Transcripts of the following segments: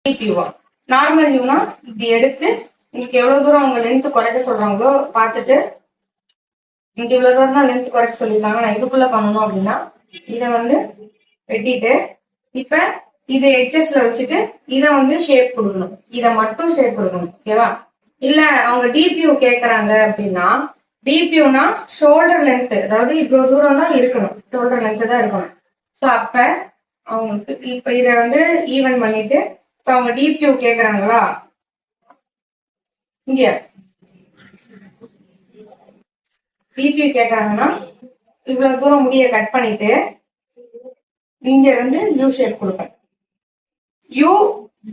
டிபியூவா. Normal வியூனா இப்படி எடுத்து உங்களுக்கு எவ்வளவு தூரம் அவங்க லென்த் குறைக்க சொல்றாங்களோ பார்த்துட்டு, இங்க இவ்வளவு தூரம் தான் லென்த் குறைக்க சொல்லியிருக்காங்க, நான் இதுக்குள்ள பண்ணணும் அப்படின்னா இதை வந்து வெட்டிட்டு இப்ப இதை எச்எஸ்ல வச்சுட்டு இதை வந்து ஷேப் கொடுக்கணும். இதை மட்டும் ஷேப் கொடுக்கணும். ஓகேவா? இல்ல அவங்க டிபியூ கேக்குறாங்க அப்படின்னா, டிபியூனா ஷோல்டர் லென்த், அதாவது இவ்வளவு தூரம் தான் இருக்கணும், ஷோல்டர் லென்த் தான் இருக்கணும். ஸோ அப்ப அவங்களுக்கு இப்ப இதை வந்து ஈவன் பண்ணிட்டு, இப்ப அவங்க டிபியூ கேக்குறாங்களா, இங்க டிபியூ கேக்குறாங்கன்னா இவ்வளவு தூரம் முடிய கட் பண்ணிட்டு இங்க இருந்து யூ ஷேப் கொடுப்பேன். U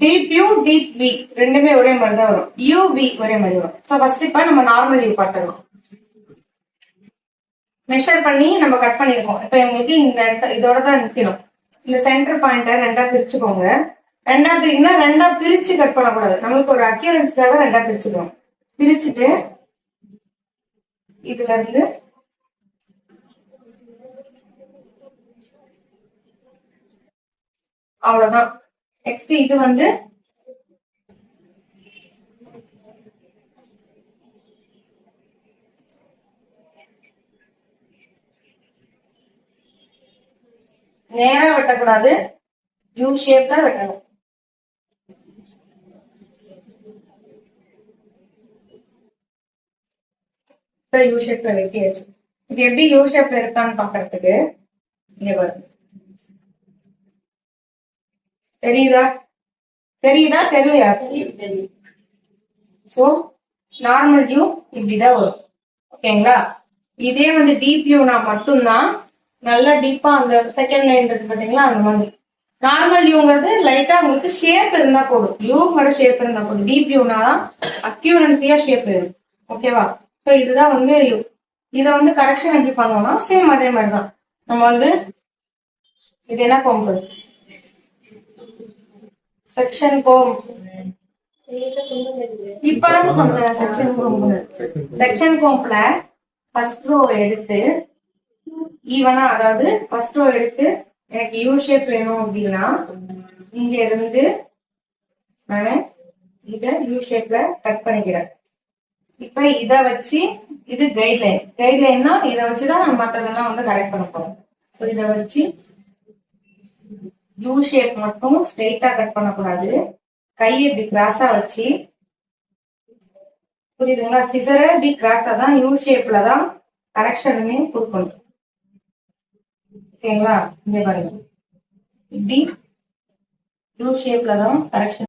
deep U deep V ரெண்டுமே ஒரே மாதிரி தான் வரும். யூ வி ஒரே மாதிரி வரும். ஸோ ஃபர்ஸ்ட் இப்ப நம்ம நார்மல் யூ பார்த்துக்கலாம். மெஷர் பண்ணி நம்ம கட் பண்ணிருக்கோம். இப்ப எங்களுக்கு இந்த இதோட தான் நிக்கணும். இந்த சென்டர் பாயிண்ட ரெண்டா பிரிச்சுக்கோங்க. ரெண்டா பிரிங்கன்னா ரெண்டா பிரிச்சு கட் பண்ணக்கூடாது, நம்மளுக்கு ஒரு அக்யூரன்ஸ்க்காக ரெண்டா பிரிச்சுக்கணும். பிரிச்சுட்டு இதுல இருந்து அவ்வளவுதான். நெக்ஸ்ட் இது வந்து நேரா வெட்டக்கூடாது, யூ ஷேப்ல வெட்டணும். யூ ஷேப்ல வெட்டியாச்சு. இது எப்படி யூ ஷேப்ல இருக்கான்னு பாக்குறதுக்கு இங்க வரும். தெரியுதா தெரியுதா தெரியலையா? சோ நார்மல் வியூ இப்படிதான் வரும். ஓகேங்களா? இதே வந்து டீப் வியூனா மட்டும்தான் நல்லா டீப்பா அந்த செகண்ட் லைன் இருக்கு பாத்தீங்களா, அந்த மாதிரி. நார்மல் வியூங்கிறது லைட்டா உங்களுக்கு ஷேப் இருந்தா போதும், வியூங்கிற ஷேப் இருந்தா போதும். டீப் வியூனா தான் அக்யூரன்சியா ஷேப் இருக்கும். ஓகேவா? இப்போ இதுதான் வந்து இதை வந்து கரெக்ஷன் எப்படி பண்ணுவோம்னா சேம் அதே மாதிரிதான். நம்ம வந்து இது என்ன கோம்பு, செக்ஷன் கோம். இப்பதான் சொன்னேன் செக்ஷன் கோம்பு. செக்ஷன் கோம்ப்ல ஃபர்ஸ்ட் ரோ எடுத்து ஈவனா, அதாவது ஃபர்ஸ்ட் ரோ எடுத்து எனக்கு யூ ஷேப் வேணும் அப்படின்னா இங்க இருந்து நான் இத யூ ஷேப்ல கட் பண்ணிக்கிறேன். இப்ப இத வச்சு இது கைட்லைன். கைட்லைன்னா இதை வச்சுதான் நம்ம மத்ததெல்லாம் வந்து கரெக்ட் பண்ண போறோம். ஸோ இதை வச்சு யூ ஷேப் மட்டும் ஸ்ட்ரெயிட்டா கட் பண்ணக்கூடாது, கையை இப்படி கிராஸா வச்சு, புரியுதுங்களா? சிசரை இப்படி கிராஸா தான் யூ ஷேப்ல தான் கரெக்ஷனுமே கொடுக்கணும். ஓகேங்களா? இங்க பாருங்க, இப்படி யூ ஷேப்ல தான் கரெக்ஷன்